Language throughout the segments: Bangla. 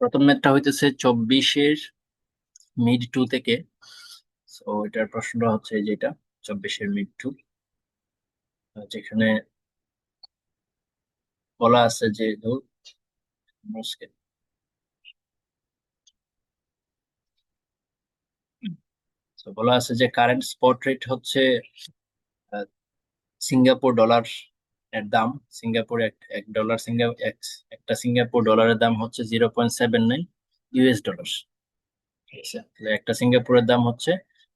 প্রথম ম্যাথটা হইতেছে 24-এর মিড টু থেকে। তো এটার প্রশ্নটা হচ্ছে যেটা 24-এর মিড টু, যেখানে বলা আছে যে ধর বলা আছে যে কারেন্ট স্পট রেট হচ্ছে আহ, সিঙ্গাপুর ডলার এর দাম। সিঙ্গাপুর এক এক ডলার একটা সিঙ্গাপুর ডলারের দাম হচ্ছে 0.79 ইউএস ডলার। ঠিক আছে, তাহলে একটা সিঙ্গাপুরের দাম হচ্ছে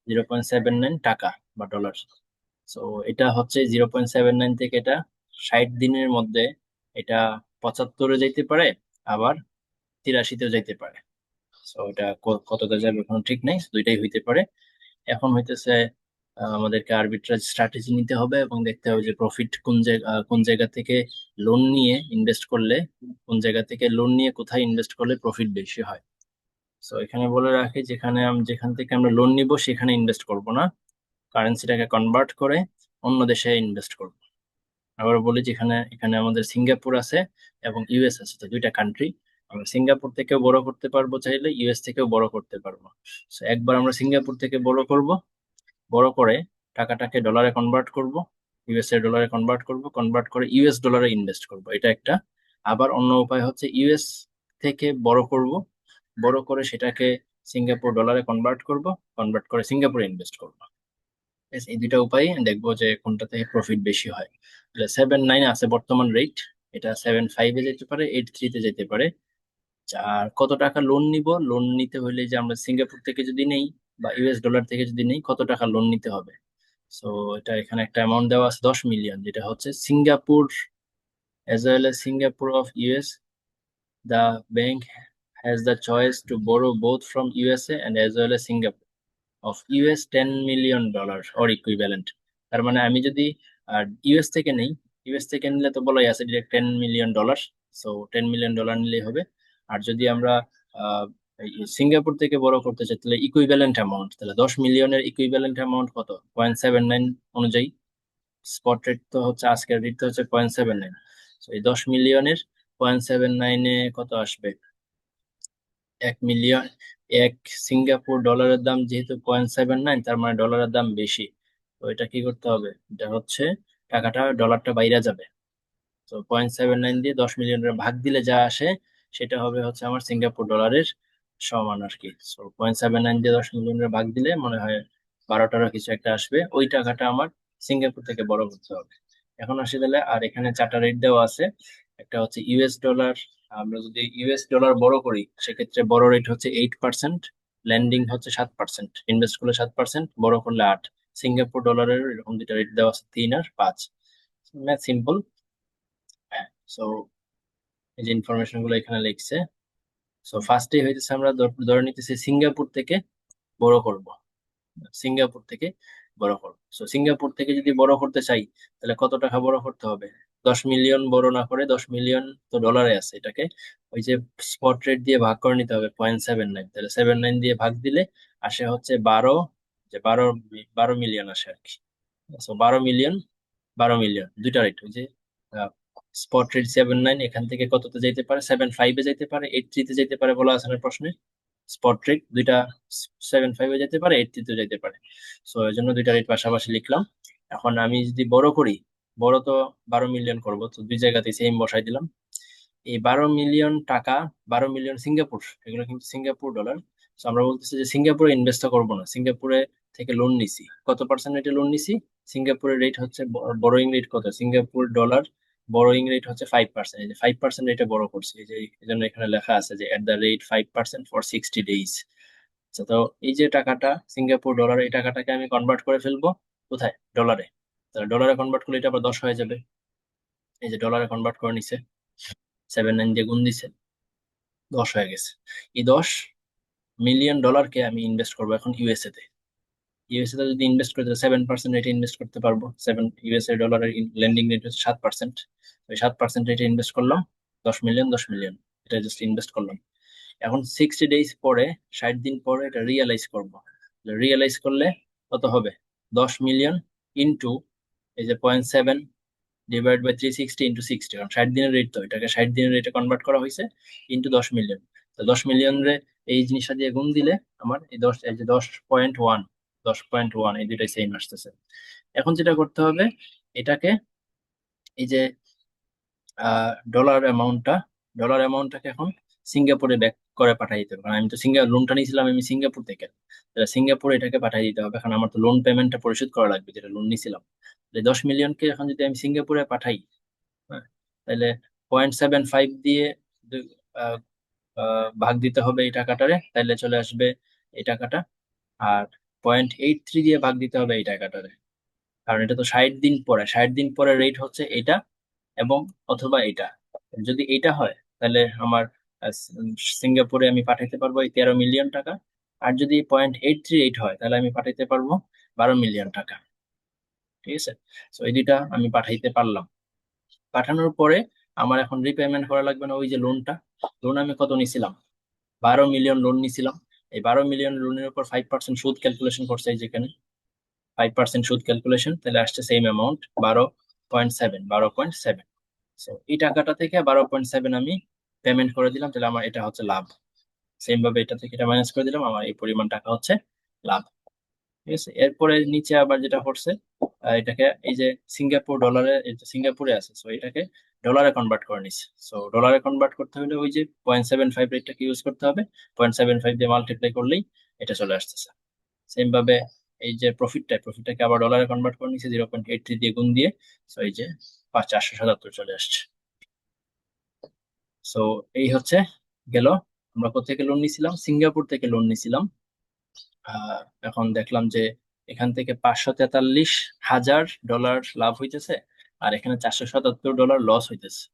0.79 টাকা বা ডলার। তো এটা হচ্ছে 0.79 থেকে এটা 60 দিনের মধ্যে এটা 75-এ যাইতে পারে, আবার 83-তেও যাইতে পারে। তো এটা কতটা যাবে কোনো ঠিক নেই, দুইটাই হইতে পারে। এখন হইতেছে আমাদেরকে আরবিট্রাজ স্ট্র্যাটেজি নিতে হবে এবং দেখতে হবে যে প্রফিট কোন জায়গা থেকে লোন নিয়ে ইনভেস্ট করলে, কোন জায়গা থেকে লোন নিয়ে কোথায় ইনভেস্ট করলে প্রফিট বেশি হয়। তো এখানে বলে রাখি যেখান থেকে আমরা লোন নিব সেখানে ইনভেস্ট করব না, কারেন্সিটাকে কনভার্ট করে অন্য দেশে ইনভেস্ট করব। আবার বলি, যেখানে এখানে আমাদের সিঙ্গাপুর আছে এবং ইউএস আছে, তো দুইটা কান্ট্রি। আমরা সিঙ্গাপুর থেকেও বড় করতে পারবো, চাইলে ইউএস থেকেও বড় করতে পারবো। তো একবার আমরা সিঙ্গাপুর থেকে বড় করব, বড় করে টাকাটাকে ডলারে কনভার্ট করব, ইউএস এর ডলারে কনভার্ট করে ইউএস ডলারে ইনভেস্ট করব, এটা একটা। আবার অন্য উপায় হচ্ছে ইউএস থেকে বড় করব, বড় করে সেটাকে সিঙ্গাপুর ডলারে কনভার্ট করে সিঙ্গাপুরে ইনভেস্ট করব। ব্যাস, এই দুইটা উপায় দেখবো যে কোনটা থেকে প্রফিট বেশি হয়। তাহলে 7.9 আছে বর্তমান রেট, এটা 7.5-এ যেতে পারে, 8.3-তে যেতে পারে। আর কত টাকা লোন নিব, লোন নিতে হলে যে আমরা সিঙ্গাপুর থেকে যদি নেই বা ইউএস ডলার থেকে যদি নেই, কত টাকা লোন নিতে হবে। সো এটা এখানে একটা অ্যামাউন্ট দেওয়া আছে 10 মিলিয়ন, যেটা হচ্ছে Singapore as well as Singapore of US. The bank has the choice to borrow both from USA and as well as Singapore of US $10 million or equivalent. তার মানে আমি যদি ইউএস থেকে নেই, ইউএস থেকে নিলে তো বলাই আছে ডিরেক্ট $10 million। সো $10 million নিলেই হবে। আর যদি আমরা আহ, এই সিঙ্গাপুর থেকে বড় করতে চাই, তাহলে ইকুইভ্যালেন্ট অ্যামাউন্ট, তাহলে 10 মিলিয়নের ইকুইভ্যালেন্ট অ্যামাউন্ট কত, 0.79 অনুযায়ী। স্পট রেট তো হচ্ছে, আজকের রেট তো হচ্ছে 0.79। তো এই 10 মিলিয়নের 0.79-এ কত আসবে, 1 মিলিয়ন। এক সিঙ্গাপুর ডলারের দাম যেহেতু 0.79, তার মানে ডলারের দাম বেশি। তো এটা কি করতে হবে, এটা হচ্ছে টাকাটা ডলারটা বাইরে যাবে। তো 0.79 দিয়ে 10 মিলিয়নের ভাগ দিলে যা আসে সেটা হবে হচ্ছে আমার সিঙ্গাপুর ডলারের সমান আর কি। তো 0.79 দিয়ে 10 মিলিয়নের ভাগ দিলে মনে হয় 12-13 কিছু একটা আসবে, ওই টাকাটা আমার সিঙ্গাপুর থেকে বড় করতে হবে। এখন আসি তাহলে, আর এখানে চারটা রেট দেওয়া আছে। একটা হচ্ছে ইউএস ডলার, আমরা যদি ইউএস ডলার বড় করি সেক্ষেত্রে বড় রেট হচ্ছে 8%, ল্যান্ডিং হচ্ছে 7%, ইনভেস্ট করলে 7%, বড় করলে 8। সিঙ্গাপুর ডলারের এরকম দুইটা রেট দেওয়া আছে, 3 আর 5। Math simple. সো এই যে ইনফরমেশন গুলো এখানে লিখছে। সো ফার্স্টে হইতেছে আমরা ধরে নিতেছি সিঙ্গাপুর থেকে বড় করব, সিঙ্গাপুর থেকে বড় করব। সো সিঙ্গাপুর থেকে যদি বড় করতে চাই, তাহলে কত টাকা বড় করতে হবে, 10 মিলিয়ন বড় না করে, 10 মিলিয়ন তো ডলারে আছে, এটাকে ওই যে স্পট রেট দিয়ে ভাগ করে নিতে হবে 0.79। তাহলে 7.9 দিয়ে ভাগ দিলে আসে হচ্ছে 12, যে 12 মিলিয়ন আসে আর কি। সো 12 মিলিয়ন, 12 মিলিয়ন দুইটা রেট, ওই যে স্পট রেট 7.9, এখান থেকে কততে যাইতে পারে, 7.5-এ যাইতে পারে, 8.3-তে যাইতে পারে, বলা আছে না প্রশ্নে। স্পট রেট দুইটা 7.5-এ যেতে পারে, 8.3-তে যেতে পারে। সো এই জন্য দুইটা রেট পাশাপাশি লিখলাম। এখন আমি যদি বড় করি, বড় তো 12 মিলিয়ন করব, তো দুই জায়গাতে সেম বসাই দিলাম। এই 12 মিলিয়ন টাকা, 12 মিলিয়ন সিঙ্গাপুর, এগুলো কিন্তু সিঙ্গাপুর ডলার। তো আমরা বলতেছি যে সিঙ্গাপুরে ইনভেস্ট করবো না, সিঙ্গাপুরে থেকে লোন নিছি, কত পার্সেন্ট রেটে লোন নিছি। সিঙ্গাপুরের রেট হচ্ছে, বড়োইং রেট কত, সিঙ্গাপুর ডলার বড়োইং রেট হচ্ছে 5%। এই যে 5% রেটে বড় করছি, এই যে এই জন্য এখানে লেখা আছে যে at the rate 5% for 60 days। আচ্ছা, তো এই যে টাকাটা সিঙ্গাপুর ডলার, এই টাকাটাকে আমি কনভার্ট করে ফেলবো কোথায়, ডলারে। তাহলে ডলারে কনভার্ট করলে এটা আবার 10 হয়ে যাবে। এই যে ডলারে কনভার্ট করে নিছে, 7.9 দিয়ে গুণ দিছে, 10 হয়ে গেছে। এই 10 মিলিয়ন ডলারকে আমি ইনভেস্ট করবো এখন ইউএসএ তে। ইউএসএ তে যদি ইনভেস্ট করতে 7% রেটে ইনভেস্ট করতে পারবো। ইউএসএ ডলারের লেন্ডিং রেট হচ্ছে 7%। ওই 7% রেটে ইনভেস্ট করলাম, 10 মিলিয়ন, 10 মিলিয়ন, এটা জাস্ট ইনভেস্ট করলাম। এখন 60 ডেজ পরে, 60 দিন পরে এটা রিয়েলাইজ করবো। রিয়েলাইজ করলে কত হবে, 10 মিলিয়ন ইন্টু এই যে 0.7 ডিভাইড বাই 360 ইন্টু 60, কারণ 60 দিনের রেট, তো এটাকে 60 দিনের রেটে কনভার্ট করা হয়েছে, ইন্টু 10 মিলিয়ন। তো 10 মিলিয়ন রে এই জিনিসটা দিয়ে গুণ দিলে আমার এই যে 10.1, 10.1 এই দুইটাই সেম আসতেছে। এখন যেটা করতে হবে, এটাকে এই যে ডলার অ্যামাউন্টটা ডলার অ্যামাউন্টটাকে এখন সিঙ্গাপুরে ব্যাক করে পাঠিয়ে দিতে হবে, কারণ আমি তো লোনটা নিয়েছিলাম আমি সিঙ্গাপুর থেকে। তাহলে সিঙ্গাপুরে এটাকে পাঠিয়ে দিতে হবে, এখন আমার তো লোন পেমেন্টটা পরিশোধ করা লাগবে যেটা লোন নিয়েছিলাম। তাহলে 10 মিলিয়নকে এখন যদি আমি সিঙ্গাপুরে পাঠাই, হ্যাঁ, তাহলে 0.75 দিয়ে দু- আহ, ভাগ দিতে হবে এই টাকাটারে, তাহলে চলে আসবে এই টাকাটা। আর 0.83 দিয়ে ভাগ দিতে হবে এই টাকাটারে, কারণ এটা তো 60 দিন পরে, 60 দিন পরে রেট হচ্ছে এটা, এবং অথবা এটা। যদি এটা হয় তাহলে আমার সিঙ্গাপুরে আমি পাঠাইতে পারবো এই 13 মিলিয়ন টাকা। আর যদি 0.838 হয় তাহলে আমি পাঠাইতে পারবো 12 মিলিয়ন টাকা। ঠিক আছে, তো এই দুইটা আমি পাঠাইতে পারলাম। পাঠানোর পরে আমার এখন রিপেমেন্ট করা লাগবে না ওই যে লোনটা। লোন আমি কত নিছিলাম? 12 মিলিয়ন লোন নিছিলাম। এই 12 মিলিয়ন লোনের উপর 5% সুদ ক্যালকুলেশন করছে এই যেখানে, 5% সুদ ক্যালকুলেশন, তাহলে আসছে সেম অ্যামাউন্ট 12.7। এই টাকাটা থেকে 12.7 আমি পেমেন্ট করে দিলাম, তাহলে আমার এটা হচ্ছে লাভ। সেম ভাবে এটা থেকে এটা মাইনাস করে দিলাম, আমার এই পরিমাণ টাকা হচ্ছে লাভ। ঠিক আছে, এরপরে নিচে আবার যেটা করছে, এটাকে এই যে সিঙ্গাপুর ডলারে, এটা সিঙ্গাপুরে আছে, সো এটাকে ডলারে কনভার্ট করে নিচ্ছে। সো ডলারে কনভার্ট করতে হলে ওই যে 0.75 রেটটাকে ইউজ করতে হবে, 0.75 দিয়ে মাল্টিপ্লাই করলেই এটা চলে আসতেছে। সেম ভাবে এই যে প্রফিটটাকে আবার ডলারে কনভার্ট করে নিচ্ছে 0.83 দিয়ে গুণ দিয়ে। সো এই যে 477 চলে আসছে। সো এই হচ্ছে গেল, আমরা কোথেকে লোন নিছিলাম? সিঙ্গাপুর থেকে লোন নিছিলাম। আহ, এখন দেখলাম যে এখান থেকে 543,000 ডলার লাভ হইতেছে, আর এখানে 477 ডলার লস হইতেছে।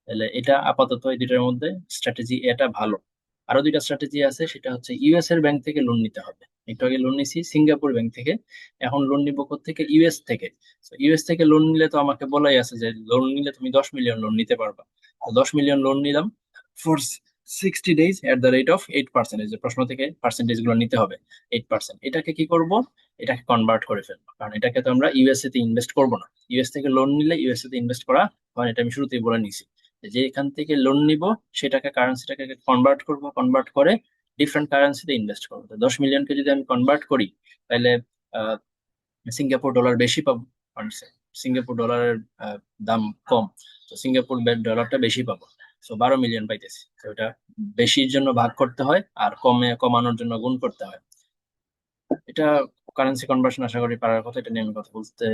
তাহলে এটা আপাতত এই দুইটার মধ্যে স্ট্র্যাটেজি এটা ভালো। আরো দুইটা স্ট্র্যাটেজি আছে, সেটা হচ্ছে ইউএস এর ব্যাংক থেকে লোন নিতে হবে। একটু আগে লোন নিছি সিঙ্গাপুর ব্যাংক থেকে, এখন লোন নিব থেকে ইউএস থেকে। ইউএস থেকে লোন নিলে তো আমাকে বলাই আছে যে লোন নিলে তুমি 10 মিলিয়ন লোন নিতে পারবা। তো 10 মিলিয়ন লোন নিলাম for 60 days at the rate of 8%। যে প্রশ্ন থেকে পার্সেন্টেজ গুলো নিতে হবে 8%। এটাকে কি করব? এটাকে কনভার্ট করে ফেলবো, কারণ এটাকে তো আমরা ইউএসএ তে ইনভেস্ট করবো না। ইউএস থেকে লোন নিলে ইউএসএ তে ইনভেস্ট করা হয়, এটা আমি শুরুতেই বলে নিছি। যে এখান থেকে লোন নিব, সেটাকে কারেন্সিটাকে কনভার্ট করব, কনভার্ট করে ডিফারেন্ট কারেন্সিতে ইনভেস্ট করবো। তো 10 মিলিয়নকে যদি আমি কনভার্ট করি, তাহলে আহ, সিঙ্গাপুর ডলার বেশি পাবো, কারণ সিঙ্গাপুর ডলারের দাম কম। তো সিঙ্গাপুর ডলারটা বেশি পাবো। 12 মিলিয়ন পাইতেছি। তো এটা বেশির জন্য ভাগ করতে হয়, আর কমানোর জন্য গুণ করতে হয়। এটা কারেন্সি কনভার্সন আশা করি পারার কথা, এটা নিয়ে আমি কথা বলতে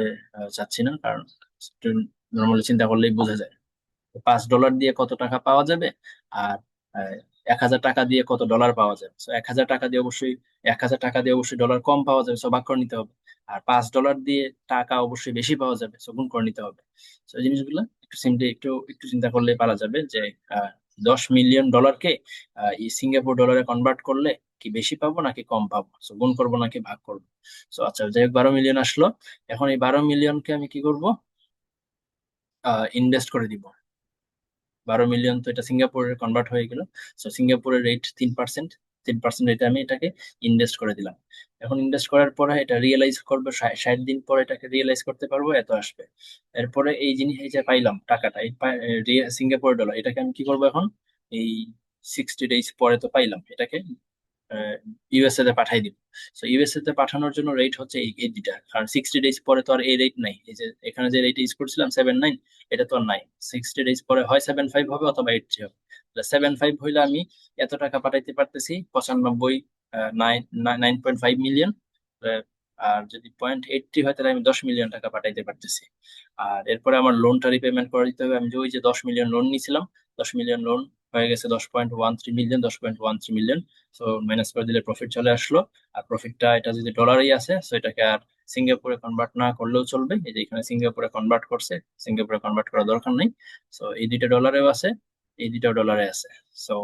চাচ্ছি না, কারণ নর্মালি চিন্তা করলেই বোঝা যায়। 5 ডলার দিয়ে কত টাকা পাওয়া যাবে, আর 1,000 টাকা দিয়ে কত ডলার পাওয়া যাবে। 1,000 টাকা দিয়ে অবশ্যই ডলার কম পাওয়া যাবে, ভাগ করে নিতে হবে। আর 5 ডলার দিয়ে টাকা অবশ্যই বেশি পাওয়া যাবে, গুণ করে নিতে হবে। এই জিনিসগুলো একটু সিম্পলি একটু একটু চিন্তা করলে পারা যাবে যে 10 মিলিয়ন ডলারকে এই সিঙ্গাপুর ডলারে কনভার্ট করলে কি বেশি পাবো নাকি কম পাবো, গুণ করবো নাকি ভাগ করবো। আচ্ছা, যাই হোক 12 মিলিয়ন আসলো। এখন এই 12 মিলিয়নকে আমি কি করব? ইনভেস্ট করে দিব। 12 মিলিয়ন তো এটা সিঙ্গাপুরে কনভার্ট হয়ে গেল। সিঙ্গাপুরের রেট 3%। 3% রেটে আমি এটাকে ইনভেস্ট করে দিলাম। এখন ইনভেস্ট করার পরে এটা রিয়েলাইজ করবে 60 দিন পরে, এটাকে রিয়েলাইজ করতে পারবো, এত আসবে। এরপরে এই জিনিস, এই যে পাইলাম টাকাটা, এই সিঙ্গাপুর ডলার, এটাকে আমি কি করবো এখন? এই 60 ডেজ পরে তো পাইলাম, এটাকে ইউএসএ তে পাঠাই দিব। ইউএসএ তে পাঠানোর জন্য রেট হচ্ছে এই দুইটা, কারণ 60 ডেজ পরে তো আর এই রেট নাই। এই যে এখানে যে রেট ইউজ করছিলাম 7.9, এটা তো আর নাই। 60 ডেজ পরে হয় 7.5 হবে অথবা 8.3 হবে। 7.5 হইলে আমি এত টাকা পাঠাইতে পারতেছি, 9.5 মিলিয়ন। আর যদি 0.83 হয় তাহলে আমি 10 মিলিয়ন টাকা পাঠাইতে পারতেছি। আর এরপরে আমার লোনটা রিপেমেন্ট করে দিতে হবে। আমি যে ওই যে 10 মিলিয়ন লোন নিয়েছিলাম, 10 মিলিয়ন লোন হয়ে গেছে 10.13 মিলিয়ন, 10.13 মিলিয়ন। মাইনাস করে দিলে প্রফিট চলে আসলো। আর প্রফিটটা এটা যদি ডলারেই আছে, এটাকে আর সিঙ্গাপুরে কনভার্ট না করলেও চলবে। এই যে এখানে সিঙ্গাপুরে কনভার্ট করছে, সিঙ্গাপুরে কনভার্ট করার দরকার নেই। এই দুইটা ডলারেও আছে, এই দুইটা ডলারে আছে। সো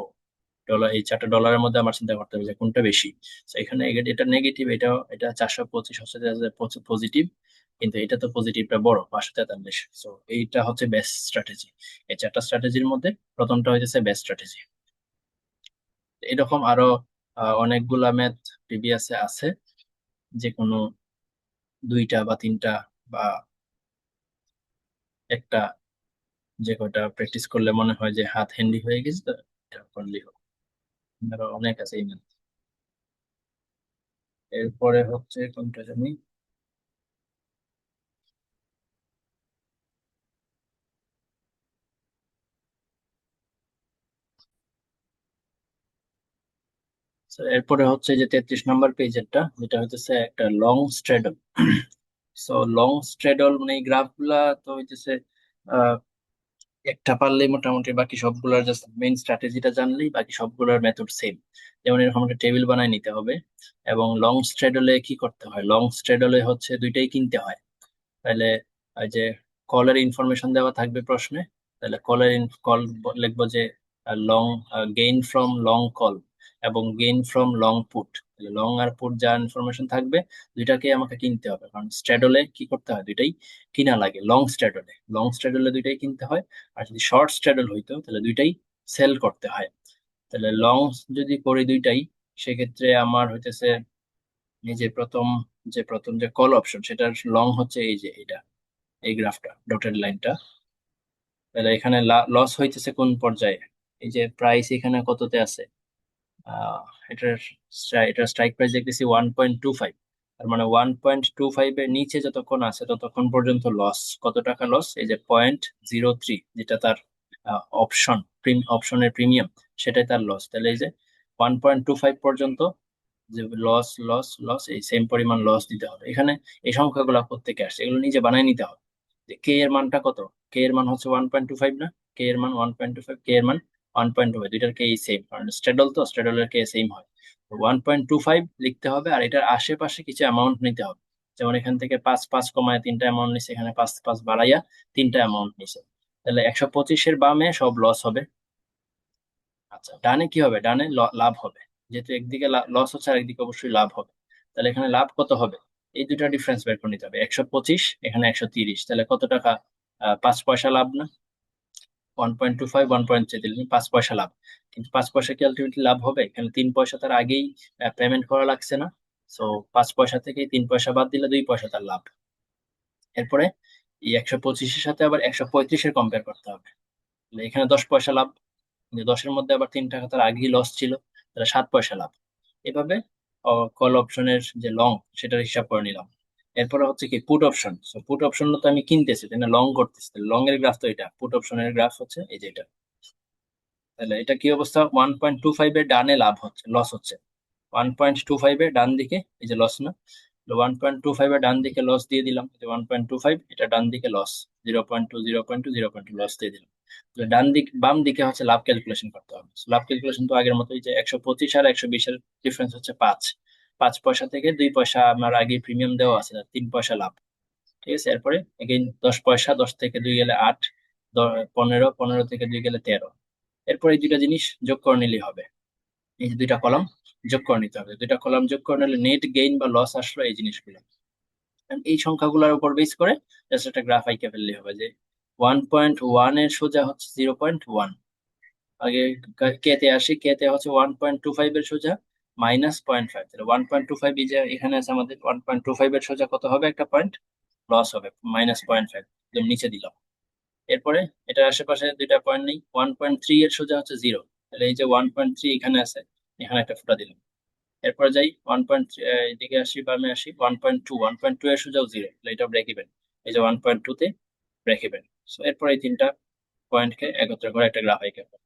ডলার, এই 4টা ডলারের মধ্যে আমার চিন্তা করতে হবে যে কোনটা বেশি। এখানে এটা নেগেটিভ, এটা 425 হচ্ছে পজিটিভ, কিন্তু এটা তো পজিটিভটা বড় 543। এইটা হচ্ছে বেস্ট স্ট্র্যাটেজি। এই 4টা স্ট্র্যাটেজির মধ্যে প্রথমটা হচ্ছে বেস্ট স্ট্র্যাটেজি। এরকম আরো অনেকগুলা ম্যাথ প্রিভিয়াসে আছে, যে কোনো দুইটা বা তিনটা বা একটা, যে কয়টা প্র্যাকটিস করলে মনে হয় যে হাত হ্যান্ডি হয়ে গেছে, তো এটা করলেই হবে। আরো অনেক আছে এই ম্যাথ। এরপরে হচ্ছে কোনটা জানি। So, এরপরে হচ্ছে যে 33 নম্বর পেজেরটা, যেটা হচ্ছে একটা লং স্ট্রেডল। সো লং স্ট্রেডল মানে এই গ্রাফ গুলা তো হইতেছে আহ, একটা পারলেই মোটামুটি বাকি সবগুলোর জাস্ট মেইন স্ট্র্যাটেজিটা জানলেই বাকি সবগুলোর মেথড সেম। যেমন এরকম একটা টেবিল বানায় নিতে হবে। এবং লং স্ট্রেডলে কি করতে হয়, লং স্ট্রেডলে হচ্ছে দুইটাই কিনতে হয়। তাহলে এই যে কলের ইনফরমেশন দেওয়া থাকবে প্রশ্নে, তাহলে কল লিখবো যে long gain from long call এবং gain from long put. Long আর পুট যা ইনফরমেশন থাকবে দুইটাকে আমাকে কিনতে হবে, কারণ স্ট্র্যাডলে কি করতে হয়, দুইটাই কিনা লাগে। লং স্ট্র্যাডলে দুইটাই কিনতে হয়। আর যদি শর্ট স্ট্র্যাডল হইতো তাহলে দুইটাই সেল করতে হয়। তাহলে লং যদি করি দুইটাই, সেক্ষেত্রে আমার হইতেছে এই যে প্রথম যে কল অপশন, সেটার লং হচ্ছে এই যে এটা, এই গ্রাফটা ডটেড লাইনটা। তাহলে এখানে লস হইতেছে কোন পর্যায়ে, এই যে প্রাইস এখানে কততে আছে, আহ এটার এটার স্ট্রাইক প্রাইস দেখতেছি 1.25। তার মানে 1.25 এর নিচে যতক্ষণ আছে ততক্ষণ পর্যন্ত লস। কত টাকা লস, এই যে 0.03, যেটা তার অপশন অপশনের প্রিমিয়াম, সেটাই তার লস। তাহলে এই যে 1.25 পর্যন্ত যে লস লস লস, এই সেম পরিমাণ লস দিতে হবে এখানে। এই সংখ্যাগুলো প্রত্যেকে আসছে, এগুলো নিজে বানায় নিতে হবে। কে এর মানটা কত, কে এর মান হচ্ছে 1.25 না, কে এর মান 1.25, কে এর মান 1.25, দুইটার কে সেম, কারণ স্ট্রেডল তো স্ট্রেডলের কে সেম হয়। 1.25 লিখতে হবে, আর এটার আশেপাশে কিছু অ্যামাউন্ট নিতে হবে। যেমন এখান থেকে 5 5 কমায় তিনটা অ্যামাউন্ট নিছে, এখানে 5 5 বাড়াইয়া তিনটা অ্যামাউন্ট নিছে। তাহলে 125-এর বামে সব লস হবে। আচ্ছা, ডানে কি হবে, ডানে লাভ হবে। যেহেতু একদিকে লস হচ্ছে আর একদিকে অবশ্যই লাভ হবে। তাহলে এখানে লাভ কত হবে, এই দুটা ডিফারেন্স বের করে নিতে হবে। 125, এখানে 130, তাহলে কত টাকা, 5 পয়সা লাভ না। 1.25 1.3 দিলে 5 পয়সা লাভ। কিন্তু 5 পয়সা কি আলটিমেটলি লাভ হবে, এখানে 3 পয়সা তার আগেই পেমেন্ট করা লাগছে না। সো 5 পয়সা থেকে 3 পয়সা বাদ দিলে 2 পয়সা তার লাভ। এরপরে এই 125-এর সাথে আবার 135-এর কম্পেয়ার করতে হবে। তাহলে এখানে 10 পয়সা লাভ, কিন্তু 10-এর মধ্যে আবার 3 টাকা তার আগেই লস ছিল, তাহলে 7 পয়সা লাভ। এভাবে কল অপশনের যে লং, সেটার হিসাব করে নিলাম। এরপরে হচ্ছে কি পুট অপশন। পুট অপশন তো আমি কিনতেছি তাই না, লং করতেছি, লং এর গ্রাফ তো এটা, পুট অপশনের গ্রাফ হচ্ছে এই যে এটা। তাহলে এটা কি অবস্থা, 1.25 এর ডানে লাভ হচ্ছে, লস হচ্ছে। 1.25 এর ডান দিকে এই যে লস না, 1.25 এর ডান দিকে লস দিয়ে দিলাম, 1.25 এটা ডান দিকে লস, 0.2 0.2 0.2 লস দিয়ে দিলাম। তো ডান দিক বাম দিকে হচ্ছে লাভ ক্যালকুলেশন করতে হবে। So, লাভ ক্যালকুলেশন তো আগের মতোই, যে 125 আর 120-এর ডিফারেন্স হচ্ছে 5। 5 পয়সা থেকে 2 পয়সা আমার আগে প্রিমিয়াম দেওয়া আছে, 3 পয়সা লাভ। ঠিক আছে, এরপরে এগেইন 10 পয়সা, 10 থেকে 2 গেলে 8, 15, 15 থেকে 2 গেলে 13। এরপর এই দুইটা জিনিস যোগ করে নিলেই হবে। এই যে দুইটা কলাম যোগ করে নিতে হবে, দুইটা কলাম যোগ করে নিলে নেট গেইন বা লস আসলো এই জিনিসগুলো। And এই সংখ্যাগুলোর উপর বেস করে জাস্ট একটা গ্রাফ আঁকে ফেললেই হবে, যে 1.1 এর সোজা হচ্ছে 0.1। আগে কে তে আসি, কে তে হচ্ছে 1.25 এর সোজা -0.5। তাহলে 1.25, এই যে এখানে আছে আমাদের 1.25 এর সোজা কত হবে, একটা পয়েন্ট লস হবে, -0.5, একদম নিচে দিলাম। এরপরে এটার আশেপাশে দুইটা পয়েন্ট নেই, 1.3 এর সোজা হচ্ছে 0, তাহলে এই যে 1.3 এখানে আছে, এখানে একটা ফুটা দিলাম। এরপর যাই 1.3, এদিকে আসি, বামে আসি, 1.2, 1.2 এর সোজাও 0, তাহলে এটা ব্রেক ইভেন। এই যে 1.2 তে ব্রেক ইভেন। সো এরপর এই তিনটা পয়েন্টকে একত্র করে একটা গ্রাফ আঁকে ফেলবো।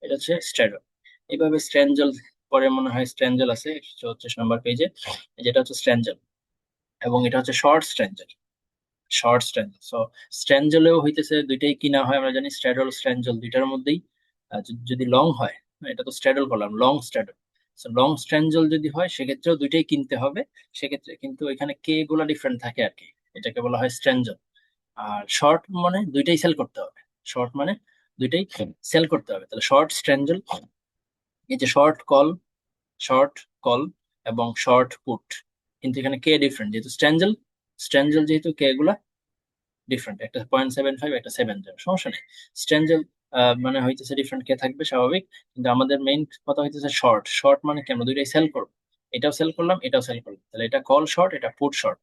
এটা হচ্ছে স্ট্র্যাডল। এইভাবে স্ট্র্যাঞ্জেল, পরে মনে হয় স্ট্র্যাঞ্জেল আছে 134 নম্বর পেজে, যেটা হচ্ছে স্ট্র্যাঞ্জেল। এবং এটা হচ্ছে শর্ট স্ট্র্যাঞ্জেল। শর্ট স্ট্র্যাঞ্জেল, সো স্ট্র্যাঞ্জেলেও হইতেছে দুইটাই কিনা হয়, আমরা জানি স্ট্র্যাডল স্ট্র্যাঞ্জেল দুইটার মধ্যেই। যদি লং হয়, এটা তো স্ট্র্যাডল করলাম, লং স্ট্র্যাডল। লং স্ট্র্যাঞ্জেল যদি হয় সেক্ষেত্রেও দুইটাই কিনতে হবে। সেক্ষেত্রে কিন্তু এখানে কে গুলা ডিফারেন্ট থাকে আর কি, এটাকে বলা হয় স্ট্র্যাঞ্জেল। আর শর্ট মানে দুইটাই সেল করতে হবে, শর্ট মানে দুইটাই সেল করতে হবে। তাহলে শর্ট স্ট্র্যাঞ্জেল, এই যে শর্ট কল এবং শর্ট পুট, কিন্তু এখানে কে ডিফারেন্ট, যেহেতু স্ট্র্যাঞ্জেল, স্ট্র্যাঞ্জেল যেহেতু কে গুলা ডিফারেন্ট, একটা 0.75 একটা 7, সমস্যা নেই। স্ট্রেঞ্জেল মানে হইতেছে ডিফারেন্ট, কে থাকবে স্বাভাবিক। কিন্তু আমাদের মেইন কথা হইতেছে শর্ট, শর্ট মানে কি আমরা দুইটাই সেল করবো, এটাও সেল করলাম এটাও সেল করলাম, তাহলে এটা কল শর্ট এটা পুট শর্ট।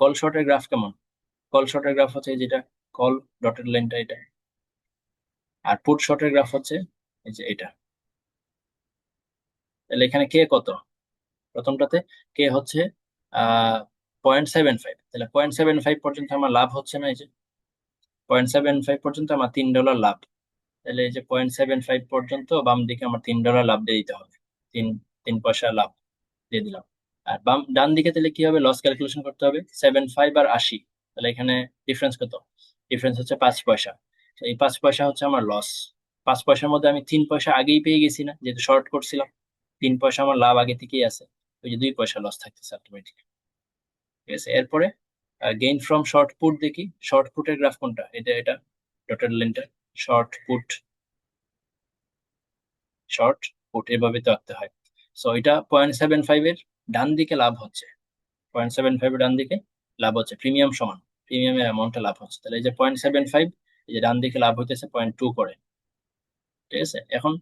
কল শর্টের গ্রাফ কেমন, কল শর্টের গ্রাফ হচ্ছে এই যেটা কল ডটেড লাইনটা এটা, আর পুট শর্টের গ্রাফ হচ্ছে এই যে এটা। তাহলে এখানে কে কত? প্রথমটাতে কে হচ্ছে 0.75, তাহলে 0.75 পর্যন্ত আমার লাভ হচ্ছে না? এই যে 0.75 পর্যন্ত আমার $3 লাভ। তাহলে এই যে 0.75 পর্যন্ত বাম দিকে আমার $3 লাভ দিয়ে দিতে হবে। তিন তিন পয়সা লাভ দিয়ে দিলাম। আর ডান দিকে তাহলে কি হবে? লস ক্যালকুলেশন করতে হবে। 75 আর 80, তাহলে এখানে ডিফারেন্স কত? ডিফারেন্স হচ্ছে 5 পয়সা। তো এই 5 পয়সা হচ্ছে আমার লস। 5 পয়সার মধ্যে আমি 3 পয়সা আগেই পেয়ে গেছি না, যেহেতু শর্ট করছিলাম। 3 পয়সা আমার লাভ আগে থেকেই আছে। ওই যে 2 পয়সা লস থাকতেছে অটোমেটিক। ঠিক আছে, এরপরে গেইন ফ্রম শর্ট পুট দেখি। শর্ট পুটের গ্রাফ কোনটা? এটা ডটেড লাইনটা শর্ট পুট। শর্ট পুট এভাবে তো আঁকতে হয়। সো এটা 0.75 এর ডান দিকে লাভ হচ্ছে। 0.75 এর ডান দিকে লাভ হচ্ছে, প্রিমিয়াম সমান, প্রিমিয়ামের অ্যামাউন্টটা লাভ হচ্ছে। তাহলে এই যে 0.75, এই যে ডান দিকে লাভ হইতেছে 0.2 করে। ঠিক আছে, এখন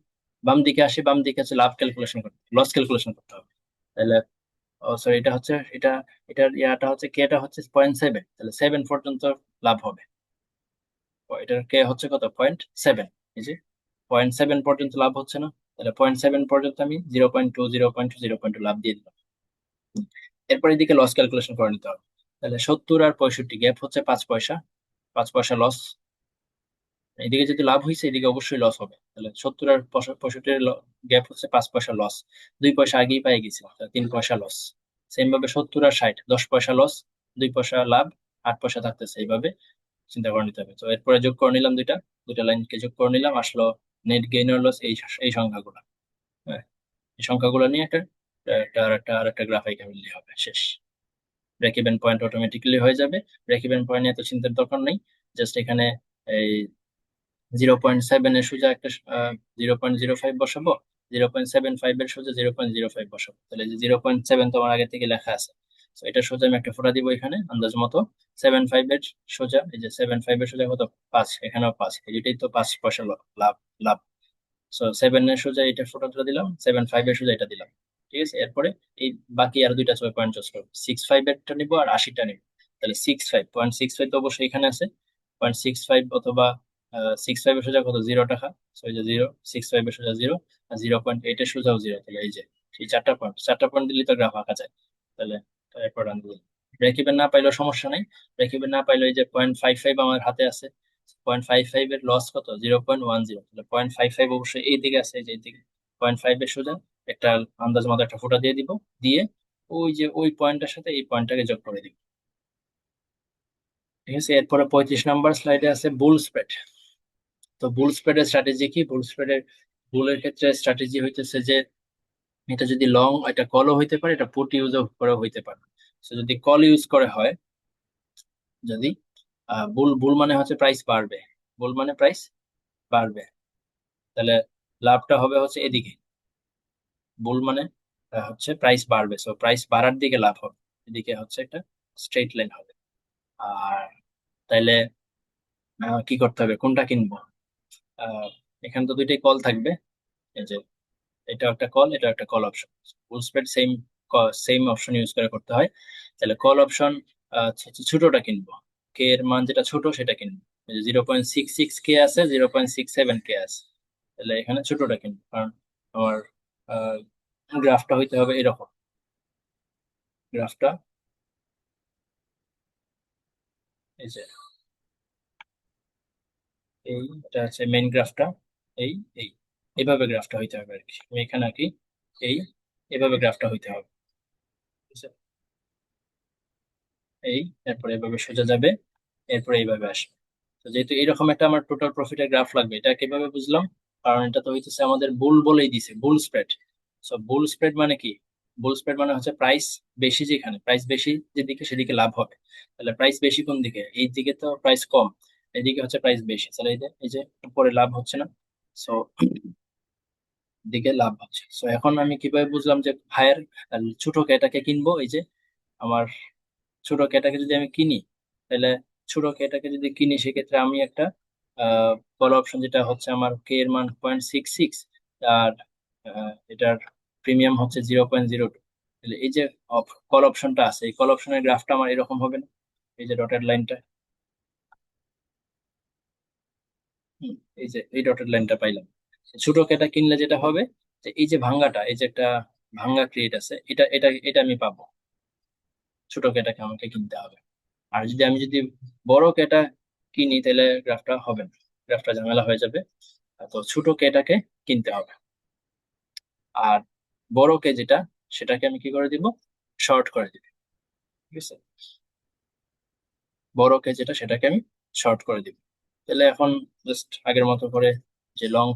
বাম দিকে আসি। বাম দিকে হচ্ছে লাভ ক্যালকুলেশন করতে, লস ক্যালকুলেশন করতে হবে। তাহলে ও সরি, এটা হচ্ছে এটার ইয়াটা হচ্ছে কেটা হচ্ছে 0.7, তাহলে 7 পর্যন্ত লাভ হবে। এটার কে হচ্ছে কত? 0.7। এই যে 0.7 পর্যন্ত লাভ হচ্ছে না? তাহলে 0.7 পর্যন্ত আমি 0.2, 0.2, 0.2 লাভ দিয়ে দিলাম। এরপর এদিকে লস ক্যালকুলেশন করে নিতে হবে। তাহলে 70 আর 65 গ্যাপ হচ্ছে 5 পয়সা। 5 পয়সা লস। এদিকে যদি লাভ হয়েছে, এদিকে অবশ্যই লস হবে। তাহলে 70 আর 65 গ্যাপ হচ্ছে 5 পয়সা লস। 2 পয়সা আগেই পেয়ে গেছি, 3 পয়সা লস। সেম ভাবে 70 আর 60, 10 পয়সা লস, 2 পয়সা লাভ, 8 পয়সা থাকতেছে। এইভাবে চিন্তা করে নিতে হবে। তো এরপরে যোগ করে নিলাম দুইটা, দুইটা লাইনকে যোগ করে নিলাম, আসলো নেট গেইন আর লস, এই সংখ্যাগুলো। হ্যাঁ, এই সংখ্যাগুলো নিয়ে আর একটা গ্রাফ আঁকা ফেললেই হবে, শেষ। ব্রেক ইভেন পয়েন্ট অটোমেটিক্যালি হয়ে যাবে। ব্রেক ইভেন পয়েন্ট নিয়ে এত চিন্তার দরকার নেই। জাস্ট এখানে এই 0.7 এর সোজা একটা 0.05 বসাবো, 0.75 এর সোজা 0.05 বসাবো। তাহলে যে 0.7 তোমার আগে থেকে লেখা আছে, তো এটা সোজা আমি একটা ফোঁটা দিব এখানে আন্দাজ মতো। 75 এর সোজা, এই যে 75 এর সোজা কত? 5, এখানেও 5, এটাই তো 5 পয়সা লাভ। লাভ। সো 7 এর সোজা এটা ফোঁটাটা দিলাম, 75 এর সোজা এটা দিলাম। ঠিক আছে, এরপরে এই বাকি আর দুইটা 6 পয়েন্ট চুজ করবো। 65 এরটা নিবো আর 80টা নিবো। তাহলে 65 তো অবশ্যই এখানে আছে। 0.65 অথবা 65 এর সোজা কত? 0 টাকা। সো এই যে 0, 65 এর সোজা 0, আর 0.8 এর সোজাও 0। তাহলে এই যে এই 4টা পয়েন্ট, 4টা পয়েন্ট দিলে তো গ্রাফ আঁকা যায়। তাহলে এরপর রান দিলাম। ব্রেক ইভেন না পাইলেও সমস্যা নাই। ব্রেক ইভেন না পাইলে এই যে 0.55 আমার হাতে আছে। 0.55 এর লস কত? 0.10। তাহলে 0.55 অবশ্যই এই দিকে আছে, এই যে এইদিকে। 0.5 এর সোজা একটা আন্দাজ মতো একটা ফুটা দিয়ে দিব, দিয়ে ওই যে ওই পয়েন্টের সাথে এই পয়েন্টটাকে যোগ করে দিব। ঠিক আছে, এরপরে 35 নাম্বার স্লাইডে আছে বুল স্প্রেড। তো বুল স্প্রেডের স্ট্র্যাটেজি কি? বুলের ক্ষেত্রে স্ট্র্যাটেজি হইতেছে যে এটা যদি লং, এটা কলও হইতে পারে, এটা পুট ইউজ করে হইতে পারে। তো যদি কল ইউজ করে হয়, যদি বুল বুল মানে হচ্ছে প্রাইস বাড়বে। বুল মানে প্রাইস বাড়বে, তাহলে লাভটা হবে হচ্ছে এদিকে। বুল মানে হচ্ছে প্রাইস বাড়বে, সো প্রাইস বাড়ার দিকে লাভ হবে। এদিকে হচ্ছে একটা স্ট্রেট লাইন হবে। আর তাইলে কি করতে হবে? কোনটা কিনবো? আহ, এখানে তো দুইটাই কল থাকবে। এই যে এটা একটা কল, এটা একটা call option. Full spread same, same option use করে করতে হয়। তাহলে কল অপশন ছোটটা কিনবো। কে এর মান যেটা ছোট সেটা কিনবো। 0.66 কে আছে, 0.67 কে আছে। তাহলে এখানে ছোটটা কিনবো, কারণ আমার গ্রাফটা হইতে হবে এরকম। গ্রাফটা এই যে এটা হচ্ছে মেইন গ্রাফটা। এই এই এইভাবে গ্রাফটা হইতে হবে আর কি। আমি এখানে আর কি এই এভাবে গ্রাফটা হইতে হবে। ঠিক আছে? এই এরপরে এভাবে সোজা যাবে, এরপরে এইভাবে আসবে। তো যেহেতু এরকম একটা আমার টোটাল প্রফিটের গ্রাফ লাগবে, এটা কিভাবে বুঝলাম? কারণ এটা তো হইতেছে আমাদের বুল বলেই দিছে, বুল স্প্রেড। সো বুল স্প্রেড মানে কি? বুল স্প্রেড মানে হচ্ছে প্রাইস বেশি, যেখানে প্রাইস বেশি যেদিকে সেদিকে লাভ হবে। তাহলে প্রাইস বেশি কোন দিকে? এই দিকে তো প্রাইস কম, এদিকে হচ্ছে প্রাইস বেশি। তাহলে এই যে উপরে লাভ হচ্ছে না, সো দিকে লাভ হচ্ছে। সো এখন আমি কিভাবে বুঝলাম যে হায়ার ছোট ক্যাটাকে কিনবো? এই যে আমার ছোট ক্যাটাকে যদি আমি কিনি, তাহলে ছোট ক্যাটাকে যদি কিনি সেক্ষেত্রে আমি একটা কল অপশন, যেটা হচ্ছে আমার কে এর মান 0.66, আর এটার প্রিমিয়াম হচ্ছে 0.02। তাহলে এই যে কল অপশনটা আছে, এই কল অপশনের গ্রাফটা আমার এরকম হবে না? এই যে ডটেড লাইনটা, এই যে এই ডটেড লাইনটা পাইলাম। ছোট ক্যাটা কিনলে যেটা হবে, যে এই যে ভাঙ্গাটা, এই যে একটা ভাঙ্গা ক্রিয়েট আছে, এটা এটা এটা আমি পাবো, ছোট কেটাকে আমাকে কিনতে হবে। আর যদি বড় কেটা কিনি তাহলে গ্রাফটা হবে না, গ্রাফটা ঝামেলা হয়ে যাবে। তো ছোট কেটাকে কিনতে হবে। আর বড় কে যেটা, সেটাকে আমি কি করে দিব, শর্ট করে দিব। ঠিক আছে, বড় কে যেটা সেটাকে আমি শর্ট করে দিব। তাহলে এখন জাস্ট আগের মতো করে যে লং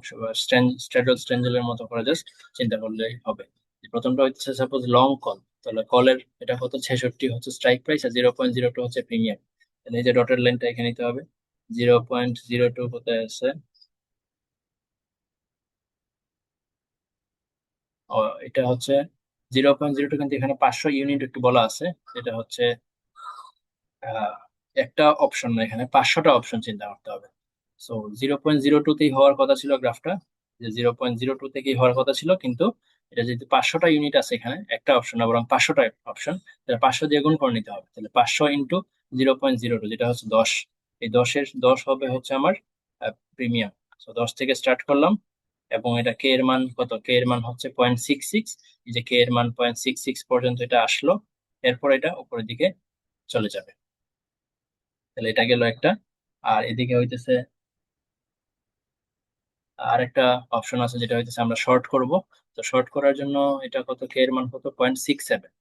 স্ট্র্যাডল স্ট্রেঞ্জেলের মতো করে জাস্ট চিন্তা করলেই হবে। যে প্রথমটা হচ্ছে সাপোজ লং কল, তাহলে কলের এটা কত, 66 হচ্ছে স্ট্রাইক প্রাইস, আর 0.02 হচ্ছে প্রিমিয়াম। তাহলে এই যে ডটের লাইনটা এখানে নিতে হবে। 0.02 কোথায় আছে, ও, এটা হচ্ছে 0.02, কিন্তু এখানে 500 ইউনিট একটু বলা আছে। এটা হচ্ছে আহ, একটা অপশন না, এখানে 500টা অপশন চিন্তা করতে হবে। সো 0.02তেই হওয়ার কথা ছিল গ্রাফটা, যে 0.02 থেকেই হওয়ার কথা ছিল, কিন্তু এটা যেহেতু 500টা ইউনিট আছে, এখানে একটা অপশন না বরং 500টা অপশন, তাহলে 500 দিয়ে গুণ করে নিতে হবে। তাহলে 500 ইন্টু 0.02, যেটা হচ্ছে 10, এই 10 হবে হচ্ছে আমার প্রিমিয়াম। তো 10 থেকে স্টার্ট করলাম, এবং এটা কে এর মান কত, কে এর মান হচ্ছে 0.66। এই যে কে এর মান 0.66 পর্যন্ত এটা আসলো, এরপর এটা উপরের দিকে চলে যাবে। তাহলে এটা গেল একটা। আর এদিকে হইতেছে আর একটা অপশন আছে, যেটা হইতেছে আমরা শর্ট করব। তো শর্ট করার জন্য এটা কত, কে এর মান কত, 0.67,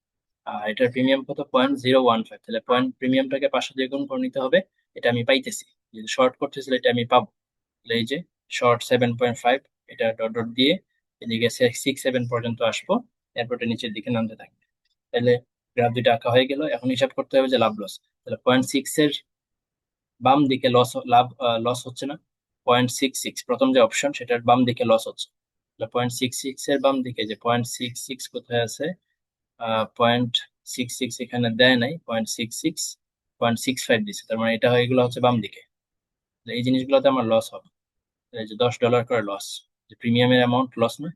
আর এটার প্রিমিয়াম কত, 0.015। তাহলে প্রিমিয়ামটাকে 500 দিয়ে গুণ করে নিতে হবে। এটা আমি পাইতেছি, যদি শর্ট করতেছিল এটা আমি পাবো। তাহলে এই যে শর্ট 7.5, এটা ডট ডট দিয়ে এদিকে 6-7 পর্যন্ত আসবো, এরপর এটা নিচের দিকে নামতে থাকবে। তাহলে গ্রাফ দুইটা আঁকা হয়ে গেল। এখন হিসাব করতে হবে যে লাভ লস। তাহলে 0.6 এর বাম দিকে লস হচ্ছে না, 0.66 প্রথম যে অপশন সেটার বাম দিকে লস হচ্ছে। 0.66 এর বাম দিকে, যে 0.66 কোথায় আছে, 0.66 এখানে দেয় নাই, 0.66, 0.65 দিচ্ছে, তার মানে এটা এগুলো হচ্ছে বাম দিকে। তাহলে এই জিনিসগুলোতে আমার লস হবে। এই যে $10 করে লস, যে প্রিমিয়ামের অ্যামাউন্ট লস না,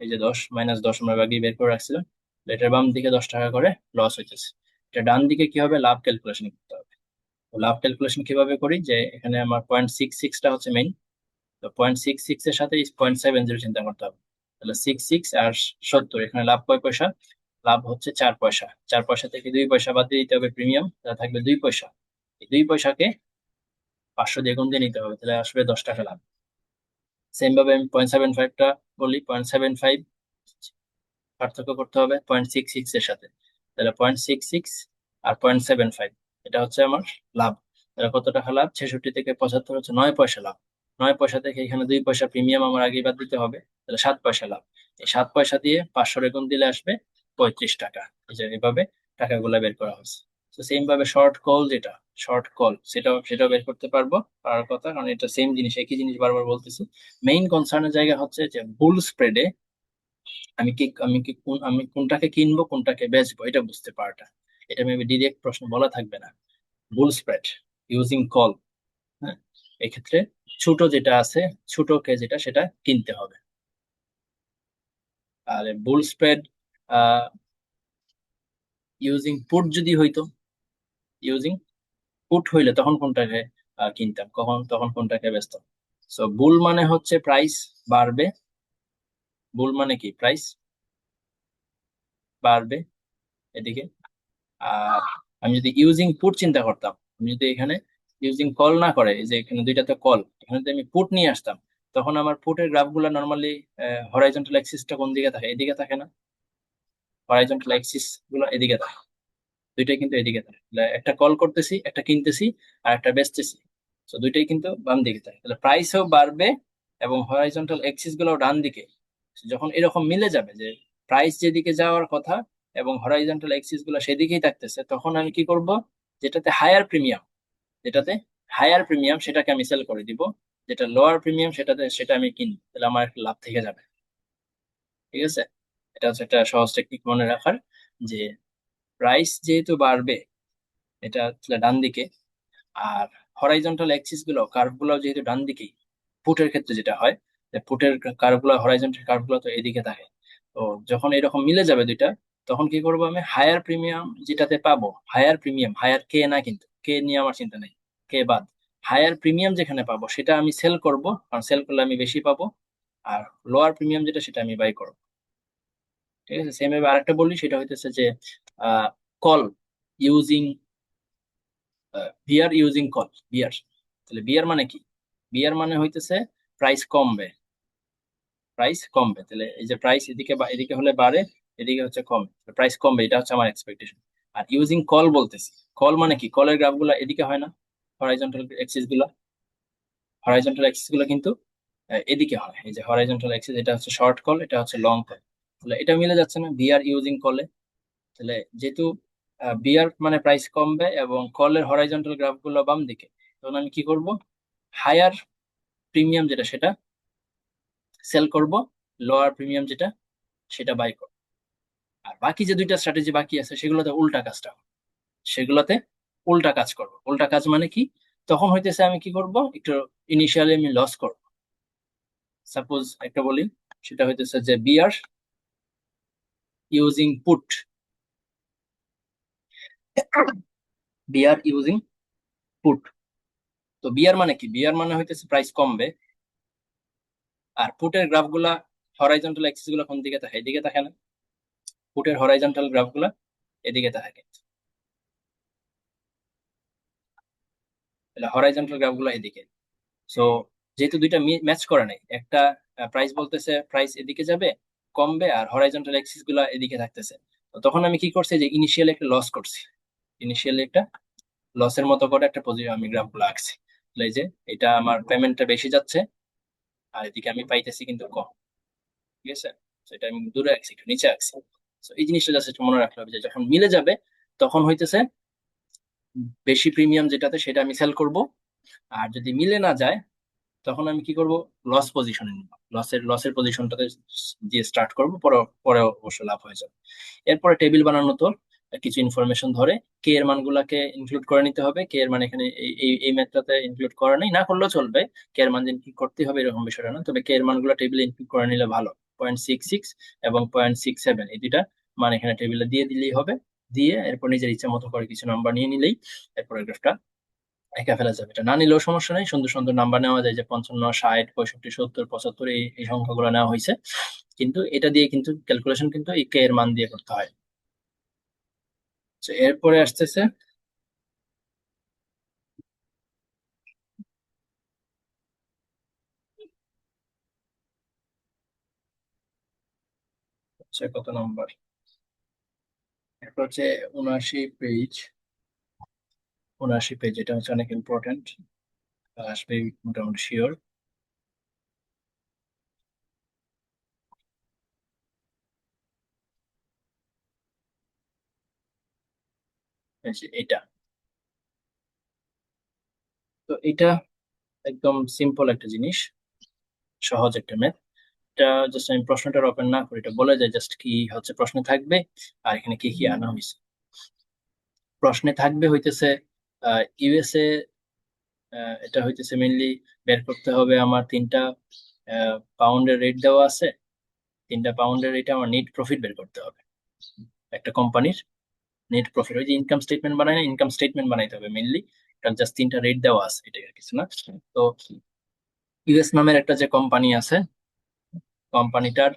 এই যে 10 - 10 আমরা বাগিয়ে বের করে রাখছিলাম। তাহলে এটার বাম দিকে 10 টাকা করে লস হইতেছে। এটা ডান দিকে কি হবে, লাভ ক্যালকুলেশন করতে হবে। তো লাভ ক্যালকুলেশন কিভাবে করি, যে এখানে আমার 0.66টা হচ্ছে মেইন, তো 0.66 এর সাথে 0.70 চিন্তা করতে হবে। তাহলে 66 আর 70, এখানে লাভ কয় পয়সা, লাভ হচ্ছে 4 পয়সা। 4 পয়সা থেকে 2 পয়সা বাদ দিয়ে দিতে হবে প্রিমিয়াম, তাহলে থাকবে 2 পয়সা। এই 2 পয়সাকে 500 দিয়ে গুণ দিয়ে নিতে হবে, তাহলে আসবে 10 টাকা লাভ। সেম ভাবে আমি 0.75টা বলি, 0.75 পার্থক্য করতে হবে 0.66 এর সাথে। তাহলে 0.66 আর 0.75, এটা হচ্ছে আমার লাভ। তাহলে কত টাকা লাভ, 66 থেকে 75 হচ্ছে 9 পয়সা লাভ। 9 পয়সা থেকে এখানে 2 পয়সা প্রিমিয়াম আমার আগেই বাদ দিতে হবে, তাহলে 7 পয়সা লাভ। এই 7 পয়সা দিয়ে 500 গুণ দিলে আসবে 35 টাকা। এই যে এভাবে টাকাগুলা বের করা হয়েছে। তো সেম ভাবে শর্ট কল, যেটা শর্ট কল সেটাও বের করতে পারবো, পারার কথা, কারণ এটা সেম জিনিস, একই জিনিস বারবার বলতেছি। মেইন কনসার্নের জায়গা হচ্ছে যে বুল স্প্রেডে আমি কোনটাকে কিনবো কোনটাকে বেচবো এটা বুঝতে পারাটা। এটা মেবি ডিরেক্ট প্রশ্ন বলা থাকবে না। বুল স্প্রেড ইউজিং কল, হ্যাঁ, এক্ষেত্রে ছোট যেটা আছে, ছোটকে যেটা সেটা কিনতে হবে। আর বুল স্প্রেড ইউজিং পুট যদি হইতো, ইউজিং পুট হইলে তখন কোনটাকে কিনতাম, তখন কোনটাকে বেচতাম। সো বুল মানে হচ্ছে প্রাইস বাড়বে, বুল মানে কি, প্রাইস বাড়বে এদিকে। আর আমি যদি ইউজিং পুট চিন্তা করতাম, আমি যদি এখানে ইউজিং কল না করে, এই যে এখানে দুইটাতে কল, এখানে যদি আমি পুট নিয়ে আসতাম, তখন আমার পুটের গ্রাফ গুলা নর্মালি হরাইজন্টাল অ্যাক্সিসটা কোন দিকে থাকে, এদিকে থাকে না, হরাইজন্টাল অ্যাক্সিস গুলো এদিকে থাকে, দুইটাই কিন্তু এদিকে থাকে। তাহলে একটা কল করতেছি, একটা কিনতেছি, আর একটা বেচতেছি, তো দুইটাই কিন্তু বাম দিকে থাকে। তাহলে প্রাইসও বাড়বে এবং হরাইজন্টাল অ্যাক্সিস গুলো ডান দিকে। যখন এরকম মিলে যাবে যে প্রাইস যেদিকে যাওয়ার কথা এবং হরাইজন্টাল অ্যাক্সিস গুলো সেদিকেই থাকতেছে, তখন আমি কি করব, যেটাতে হায়ার প্রিমিয়াম, যেটাতে হায়ার প্রিমিয়াম সেটাকে আমি সেল করে দিব, যেটা লোয়ার প্রিমিয়াম সেটা আমি কিনবো, তাহলে আমার একটা লাভ থেকে যাবে। ঠিক আছে, এটা হচ্ছে একটা সহজ টেকনিক মনে রাখার, যে প্রাইস যেহেতু বাড়বে, এটা আসলে ডান দিকে, আর হরাইজন্টাল অ্যাক্সিস গুলো, কার্ভ গুলো যেহেতু ডান দিকেই, পুটের ক্ষেত্রে যেটা হয়, যে পুটের কার্ভ গুলো, হরাইজন্টাল কার্ভ গুলো তো এদিকে থাকে। তো যখন এরকম মিলে যাবে দুইটা, তখন কি করবো, আমি হায়ার প্রিমিয়াম যেটাতে পাবো, হায়ার প্রিমিয়াম, হায়ার কে না, কিন্তু কে নিয়ে আমার চিন্তা নেই, কে বাদ, হায়ার প্রিমিয়াম যেখানে পাবো সেটা আমি সেল করব, কারণ সেল করলে আমি বেশি পাবো। আর লোয়ার প্রিমিয়াম যেটা সেটা আমি বাই করবো। ঠিক আছে, সেম ভাবে আরেকটা বলি, সেটা হইতেছে যে কল ইউজিং বিয়ার ইউজিং কল বিয়ার। তাহলে বিয়ার মানে কি? বিয়ার মানে হইতেছে প্রাইস কমবে, প্রাইস কমবে। তাহলে এই যে প্রাইস এদিকে এদিকে হলে বাড়ে, এদিকে হচ্ছে কমে, প্রাইস কমবে, এটা হচ্ছে আমার এক্সপেকটেশন। আর ইউজিং কল বলতেছি, কল মানে কি? কলের গ্রাফ গুলা এদিকে হয় না, হরাইজন্টাল এক্সিস গুলা, হরাইজন্টাল এক্সিস গুলা কিন্তু এদিকে হয়। এই যে হরাইজন্টাল এক্সিস, এটা হচ্ছে শর্ট কল, এটা হচ্ছে লং কল। তাহলে এটা মিলে যাচ্ছে না বিয়ার ইউজিং কলে। তাহলে যেহেতু বিয়ার মানে প্রাইস কমবে এবং কলের হরাইজন্টাল গ্রাফ গুলো বাম দিকে, তখন আমি কি করব? হায়ার প্রিমিয়াম যেটা সেটা সেল করব, লোয়ার প্রিমিয়াম যেটা সেটা বাই করব। আর বাকি যে দুইটা স্ট্র্যাটেজি বাকি আছে সেগুলোতে উল্টা কাজটা হবে। সেগুলোতে উল্টা কাজ করব। উল্টা কাজ মানে কি? তখন হইতেছে আমি কি করব, একটু ইনিশিয়ালি আমি লস করব। সাপোজ একটা বলি, সেটা হইতেছে যে বিয়ার ইউজিং পুট, বিয়ার ইউজিং পুট। তো বিয়ার মানে কি? বিয়ার মানে হইতেছে প্রাইস কমবে, আর পুটের গ্রাফ গুলা হরাইজন্টাল অ্যাক্সিস গুলা কোন দিকে থাকে? এদিকে থাকে না? পুটের হরাইজন্টাল গ্রাফ গুলা এদিকে থাকে। তাহলে হরাইজন্টাল গ্রাফ গুলা এদিকে। সো যেহেতু দুইটা ম্যাচ করে নাই, একটা প্রাইস বলতেছে প্রাইস এদিকে যাবে, কমবে, আর হরাইজন্টাল অ্যাক্সিস গুলা এদিকে থাকতেছে। তো তখন আমি কি করছি, যে ইনিশিয়ালি একটা লস করছি, ইনিশিয়ালি একটা লসের মতো করে একটা পজিটিভ আমি গ্রাফ গুলো আঁকছি। তাহলে এই যে এটা আমার পেমেন্টটা বেশি যাচ্ছে, আর এদিকে আমি পাইতেছি কিন্তু কম। ঠিক আছে, তো এটা আমি দূরে আঁকছি, একটু নিচে আঁকছি। তো এই জিনিসটা জাস্ট একটু মনে রাখতে হবে, যে যখন মিলে যাবে তখন হইতেছে বেশি প্রিমিয়াম যেটাতে সেটা আমি সেল করব। আর যদি মিলে না যায় তখন আমি কি করব? লস পজিশনে নিব, লসের পজিশনটাতে দিয়ে স্টার্ট করব, পরে পরে অবশ্য লাভ হয়ে যাবে। এরপরে টেবিল বানানো তো কিছু ইনফরমেশন ধরে কে এর মানগুলাকে ইনক্লুড করে নিতে হবে। কে এর মান এখানে এই ম্যাথটাতে ইনক্লুড করা নেই, না করলেও চলবে। কে এর মান যে ইনক্লুড করতে হবে এরকম বিষয়টা না, তবে কে এর মানগুলো টেবিলে ইনক্লুড করে নিলে ভালো। 0.66 এবং 0.67 এই দুইটা মান এখানে টেবিলে দিয়ে দিলেই হবে। দিয়ে এরপর নিজের ইচ্ছা মতো করে কিছু নাম্বার নিয়ে নিলেই এরপর গ্রাফটা একা ফেলা যাবে। এটা না নিলেও সমস্যা নেই, সুন্দর সুন্দর নাম্বার নেওয়া যায়, যে 55, 60, 65, 70, 75 এই সংখ্যাগুলো নেওয়া হয়েছে। কিন্তু এটা দিয়ে কিন্তু ক্যালকুলেশন কিন্তু এই কে এর মান দিয়ে করতে হয়। তো এরপরে আসতেছে হচ্ছে কত নাম্বার, এরপর হচ্ছে 79 পেজ। 79 পেজ, এটা হচ্ছে অনেক ইম্পর্টেন্ট, আসবে মোটামুটি শিওর। এটা, তো এটা একদম সিম্পল একটা জিনিস, সহজ একটা ম্যাথ। এটা জাস্ট আমি প্রশ্নটার ওপেন না করি, এটা বলে যায় জাস্ট কি হচ্ছে প্রশ্ন থাকবে আর এখানে কি কি আনা হয়েছে। প্রশ্নে থাকবে হইতেছে ইউএসএ, এটা হইতেছে মেইনলি বের করতে হবে আমার তিনটা পাউন্ডের রেট দেওয়া আছে। তিনটা পাউন্ডের রেটে আমার নেট প্রফিট বের করতে হবে। একটা কোম্পানির নেট প্রফিট, ওই যে ইনকাম স্টেটমেন্ট বানায় না, ইনকাম স্টেটমেন্ট বানাইতে হবে মেইনলি। এটা জাস্ট তিনটা রেট দেওয়া আছে, এটাই আর কিছু না। তো ইউএস নামের একটা যে কোম্পানি আছে, কোম্পানিটার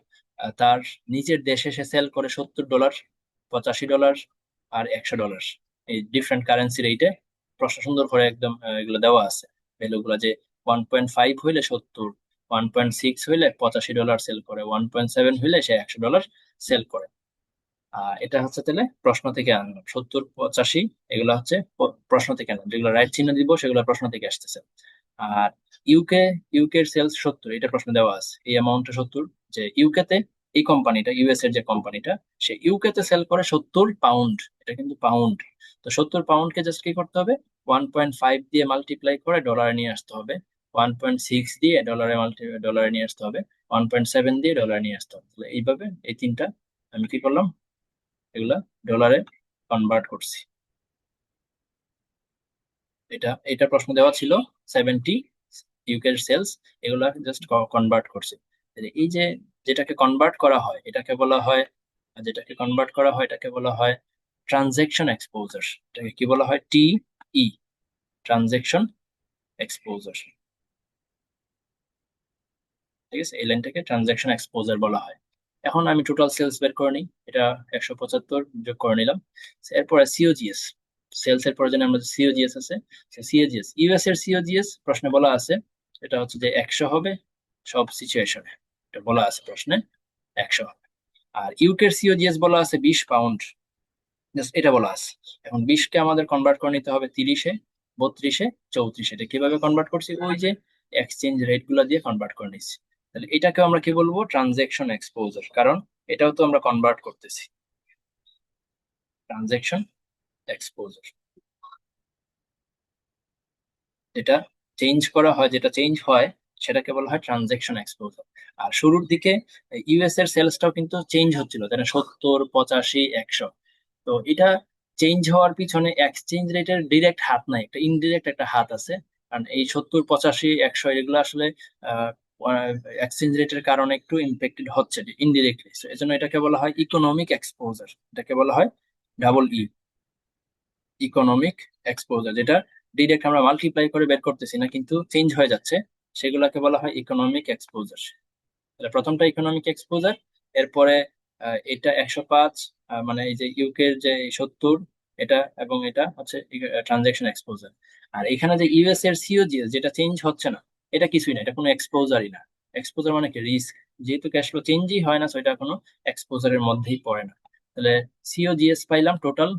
তার নিজের দেশে সে সেল করে $70, $85 আর $100, এই ডিফারেন্ট কারেন্সি রেটে। প্রশ্ন সুন্দর করে একদম এগুলো দেওয়া আছে, ভ্যালু গুলো, যে 1.5 হইলে 70, 1.6 হইলে $85 সেল করে, 1.7 হইলে সে $100 সেল করে। এটা হচ্ছে তাহলে প্রশ্ন থেকে আনলাম, 70, 85 এগুলো হচ্ছে প্রশ্ন থেকে আনলাম, যেগুলো রাইট চিহ্ন দিব সেগুলো প্রশ্ন থেকে আসতেছে। আর ইউকে, ইউকে এর সেলস 70, এটা প্রশ্ন দেওয়া আছে, এই অ্যামাউন্টটা 70। যে ইউকে তে এই কোম্পানিটা, ইউএস এর যে কোম্পানিটা, সে ইউকে তে সেল করে 70 পাউন্ড, এটা কিন্তু পাউন্ড। তো 70 পাউন্ডকে জাস্ট কি করতে হবে, 1.5 দিয়ে মাল্টিপ্লাই করে ডলারে নিয়ে আসতে হবে, 1.6 দিয়ে ডলারে নিয়ে আসতে হবে, 1.7 দিয়ে ডলারে নিয়ে আসতে হবে। তাহলে এইভাবে এই তিনটা আমি কি করলাম, এগুলা ডলারে কনভার্ট করছি। এটা এটা প্রশ্ন দেওয়া ছিল 70 ইউকের সেলস, এগুলা জাস্ট কনভার্ট করছে। এই যে যেটাকে কনভার্ট করা হয় এটাকে বলা হয়, যেটাকে কনভার্ট করা হয় এটাকে বলা হয় ট্রানজেকশন এক্সপোজার। এটাকে কি বলা হয়? ই, ট্রানজেকশন এক্সপোজার। ঠিক আছে, এই লাইনটাকে ট্রানজাকশন এক্সপোজার বলা হয়। এখন আমি টোটাল সেলস বের করে নিই, এটা 175 যোগ করে নিলাম। এরপরে সিওজিএস, সেলস এর পরে যেন আমাদের সিওজিএস আছে, সিওজিএস ইউএস এর সিওজিএস প্রশ্নে বলা আছে, এটা হচ্ছে যে 100 হবে সব সিচুয়েশনে, এটা বলা আছে প্রশ্নে 100 হবে। আর ইউকের সিওজিএস বলা আছে 20 পাউন্ড, জাস্ট এটা বলা আছে। এখন 20কে আমাদের কনভার্ট করে নিতে হবে 30-এ, 32-এ, 34-এ। এটা কিভাবে কনভার্ট করছি, ওই যে এক্সচেঞ্জ রেট গুলা দিয়ে কনভার্ট করে নিচ্ছি। তাহলে এটাকে আমরা কি বলবো, ট্রানজেকশন এক্সপোজার, কারণ এটাও তো আমরা কনভার্ট করতেছি। ট্রানজেকশন এক্সপোজার, যেটা চেঞ্জ করা হয়, যেটা চেঞ্জ হয় সেটাকে বলা হয় ট্রানজেকশন এক্সপোজার। আর শুরুর দিকে ইউএস এর সেলসটাও কিন্তু চেঞ্জ হচ্ছিল, তাই না, 70, 85, 100। তো এটা চেঞ্জ হওয়ার পিছনে এক্সচেঞ্জ রেটের ডিরেক্ট হাত নাই, একটা ইনডিরেক্ট একটা হাত আছে। কারণ এই 70, 85, 100 এগুলো আসলে এক্সচেঞ্জ রেটের কারণে একটু ইম্প্যাক্টেড হচ্ছে ইনডিরেক্টলি, এজন্য এটাকে বলা হয় ইকোনমিক এক্সপোজার। এটাকে বলা হয় ডাবল ই, ইকোনমিক এক্সপোজার, যেটা ডিরেক্ট আমরা মাল্টিপ্লাই করে বের করতেছি না কিন্তু চেঞ্জ হয়ে যাচ্ছে, সেগুলোকে বলা হয় ইকোনমিক এক্সপোজার। তাহলে প্রথমটা ইকোনমিক এক্সপোজার, এরপরে এটা 105, মানে এই যে ইউকের যে 70, এটা এবং এটা হচ্ছে ট্রানজাকশন এক্সপোজার। আর এখানে যে ইউএস এর সিওজিএস যেটা চেঞ্জ হচ্ছে না, এটা কিছুই না, এটা কোনো এক্সপোজারই না। এক্সপোজার মানে কি রিস্ক, যেহেতু ক্যাশ ফ্লো চেঞ্জই হয় না, তো এটা কোনো এক্সপোজারের মধ্যেই পড়ে না। তাহলে সিওজিএস পাইলাম টোটাল,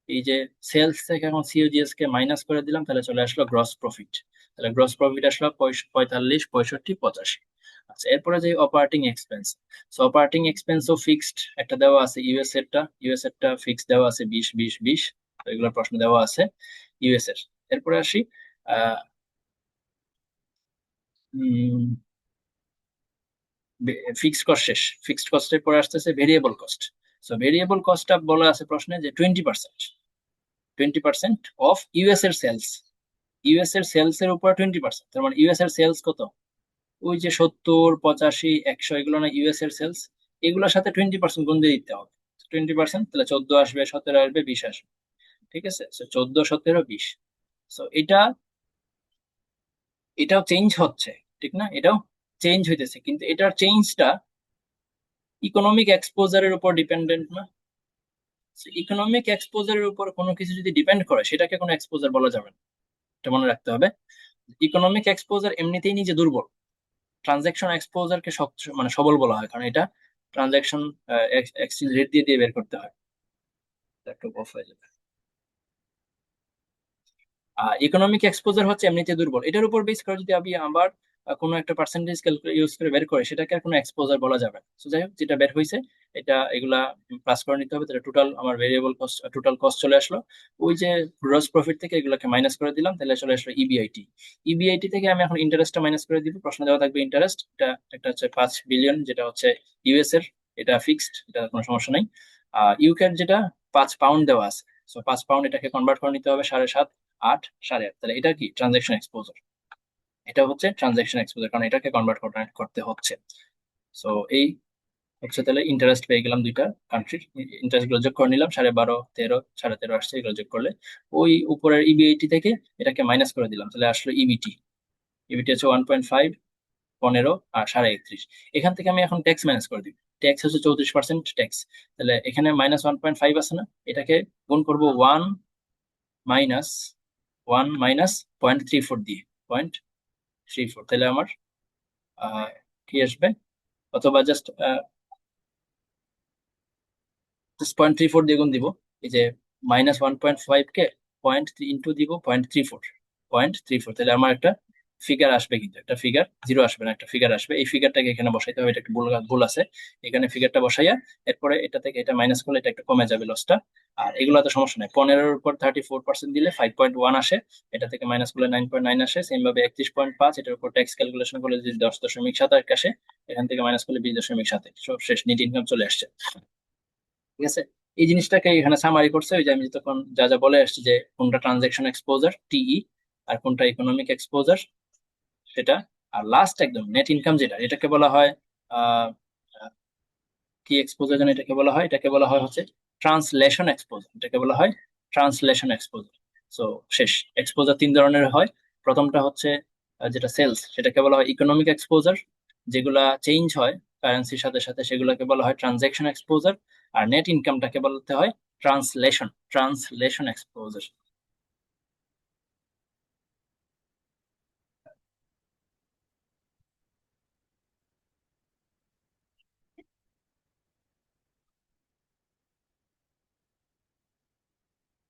এই যে সেলস থেকে এখন সিওজিএস কে মাইনাস করে দিলাম, তাহলে চলে আসলো গ্রস প্রফিট। তাহলে গ্রস প্রফিট আসলো 45, 65, 85। আচ্ছা, এরপরে যে অপারেটিং এক্সপেন্স, সো অপারেটিং এক্সপেন্সও ফিক্সড একটা দেওয়া আছে, ইউএস এরটা ফিক্সড দেওয়া আছে 20, 20, 20। তো এগুলোর প্রশ্ন দেওয়া আছে ইউএস এর। এরপরে আসি আহ ফিক্সড কস্ট শেষ, ফিক্সড কস্টের পরে আসতেছে ভেরিয়েবল কস্ট। সো ভেরিয়েবল কস্টটা বলা আছে প্রশ্নে যে 20%, 20% অফ ইউএস এর সেলস। ইউএস এর সেলস এর উপর 20%, তার মানে ইউএস এর সেলস কত, ওই যে 70, 85, 100, এগুলো না ইউএস এর সেলস, এগুলোর সাথে 20% গুণ দিয়ে দিতে হবে। 20%, তাহলে 14 আসবে, 17 আসবে, 20 আসবে। ঠিক আছে, 14, 17, 20। সো এটাও চেঞ্জ হচ্ছে, ঠিক না, এটাও চেঞ্জ হইতেছে, কিন্তু এটার চেঞ্জটা ইকোনমিক এক্সপোজারের উপর ডিপেন্ডেন্ট না। ইকোনমিক এক্সপোজারের উপর কোনো কিছু যদি ডিপেন্ড করে সেটাকে কোনো এক্সপোজার বলা যাবে না, এটা মনে রাখতে হবে। ইকোনমিক এক্সপোজার এমনিতেই নিজে দুর্বল, ট্রানজাকশন এক্সপোজারকে শক্ত মানে সবল বলা হয়, কারণ এটা ট্রানজাকশন এক্সচেঞ্জ রেট দিয়ে দিয়ে বের করতে হয়। একটু অফ হয়ে যাবে। ইকোনমিক এক্সপোজার হচ্ছে এমনিতে দুর্বল, এটার উপর বেস করে যদি আমি আবার কোনো একটা পার্সেন্টেজ ক্যালকুলেট ইউজ করে বের করে, সেটাকে আর কোনো এক্সপোজার বলা যাবে না। তো যাই হোক, যেটা বের হয়েছে এটা এগুলা প্লাস করে নিতে হবে, তাহলে টোটাল আমার ভেরিয়েবল কস্ট, টোটাল কস্ট চলে আসলো। ওই যে গ্রস প্রফিট থেকে এগুলোকে মাইনাস করে দিলাম, তাহলে চলে আসলো ইবিআইটি। ইবিআইটি থেকে আমি এখন ইন্টারেস্টটা মাইনাস করে দিব, প্রশ্ন দেওয়া থাকবে ইন্টারেস্ট, এটা একটা হচ্ছে 5 বিলিয়ন, যেটা হচ্ছে ইউএস এর, এটা ফিক্সড, এটা কোনো সমস্যা নেই। ইউকের যেটা 5 পাউন্ড দেওয়া আছে, 5 পাউন্ড, এটাকে কনভার্ট করে নিতে হবে 7.5, 8, 8.5। তাহলে এটা কি ট্রানজাকশন এক্সপোজার, এটা হচ্ছে ট্রানজাকশন এক্সপোজার, কারণ এটাকে কনভার্ট করতে হচ্ছে। সো এই হচ্ছে, তাহলে ইন্টারেস্ট পেয়ে গেলাম দুইটা কান্ট্রির, ইন্টারেস্ট গুলো যোগ করে নিলাম, 12.5, 13, 13.5 আসছে, এগুলো যোগ করলে ওই উপরের ইবিআইটি থেকে এটাকে মাইনাস করে দিলাম, তাহলে আসলো ইবিটি। ইবিটি হচ্ছে 1.5, 15 আর 31.5। এখান থেকে আমি এখন ট্যাক্স মাইনাস করে দিব, ট্যাক্স হচ্ছে 34% ট্যাক্স। তাহলে এখানে -1.5 আছে না, এটাকে গুণ করবো 1 মাইনাস 0.34 দিয়ে, 0.34, তাহলে আমার আহ, কি আসবে, অথবা জাস্ট 0.34 দিয়ে গুণ দিব। এই যে -1.5 কে 0.3 ইন্টু দিব 0.34, 0.34, তাহলে আমার একটা ফিগার আসবে, কিন্তু একটা ফিগার, জিরো আসবে না, একটা ফিগার আসবে। এই ফিগারটাকে এখানে বসাইতে হবে, এটা একটা ভুল ভুল আছে, এখানে ফিগারটা বসাইয়া এরপরে এটা থেকে এটা মাইনাস করলে এটা একটু কমে যাবে লসটা। আর এগুলো তো সমস্যা নেই, 15-এর উপর 34% দিলে 5.1 আসে, এটা থেকে মাইনাস করলে 9.9 আসে। সেম ভাবে 31.5, এটার উপর ট্যাক্স ক্যালকুলেশন করলে যদি 10.7 আসে, এখান থেকে মাইনাস করলে 20.7, সব শেষ, নেট ইনকাম চলে আসছে। ঠিক আছে, এই জিনিসটাকে এখানে সামারি করছে, ওই যে আমি তখন যা যা বলে আসছি, যে কোনটা ট্রানজাকশন এক্সপোজার টিই, আর কোনটা ইকোনমিক এক্সপোজার সেটা। আর লাস্ট একদম নেট ইনকাম, যেটা এটাকে বলা হয় আহ আহ, কি এক্সপোজার যেন এটাকে বলা হয়, এটাকে বলা হয় হচ্ছে ট্রান্সলেশন এক্সপোজার, এটাকে বলা হয় ট্রান্সলেশন এক্সপোজার। সো শেষ, এক্সপোজার তিন ধরনের হয়। প্রথমটা হচ্ছে যেটা সেলস, সেটাকে বলা হয় ইকোনমিক এক্সপোজার। যেগুলা চেঞ্জ হয় কারেন্সির সাথে সাথে সেগুলোকে বলা হয় ট্রানজ্যাকশন এক্সপোজার। আর নেট ইনকামটাকে বলতে হয় ট্রান্সলেশন এক্সপোজার।